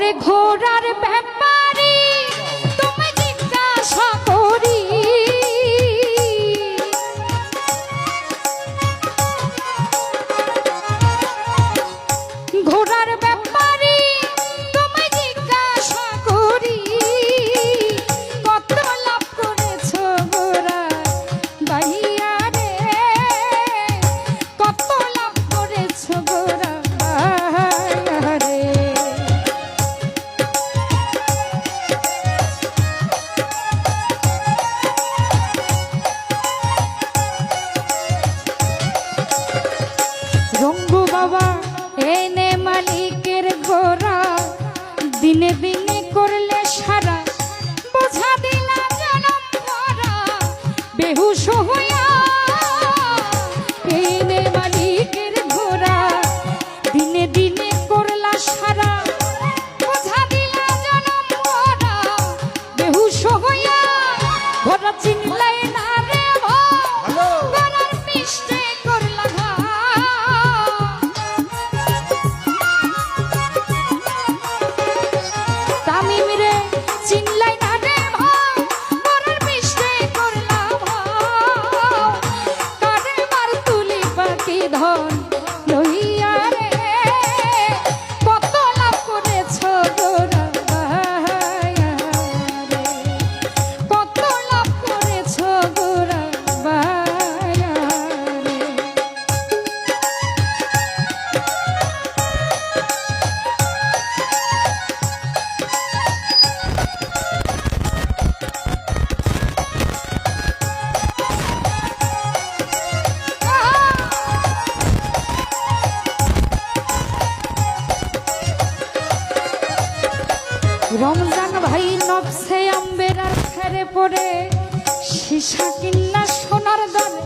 ওরে ঘোড়ার ব্যাপারী তুমি জিজ্ঞাসা করি ঘোড়ার ব্যাপারী তুমি জিজ্ঞাসা করি কত লাভ করেছো ঘোড়া বাইয়া রে কত লাভ করেছো ঘোড়া বাইয়া রে রঙ্গু বাবা এনে মালিকের গোরা দিনে দিনে করলে সারা বোঝা দিলা জনম ভরা বেহুশ হইয়া এনে মালিকের গোরা দিনে দিনে করলা সারা বোঝা দিলা জনম ভরা বেহুশ হইয়া ঘোড়া চিনলাই না রে ঘোড়ার মিষ্টে করলা তামিম রে চিনলাই না রে ভাই ঘোড়ার মিষ্টে করলা ভাই কারে মার তুলি বাকি ধন লইয়া রে কত লাভ করেছো ঘোড়া বাইয়া রে কত লাভ করেছো ঘোড়া বাইয়া রে রমজান ভাই নবসে আম্বের আর ফেরে পড়ে সীসা কিন্না সোনার দরে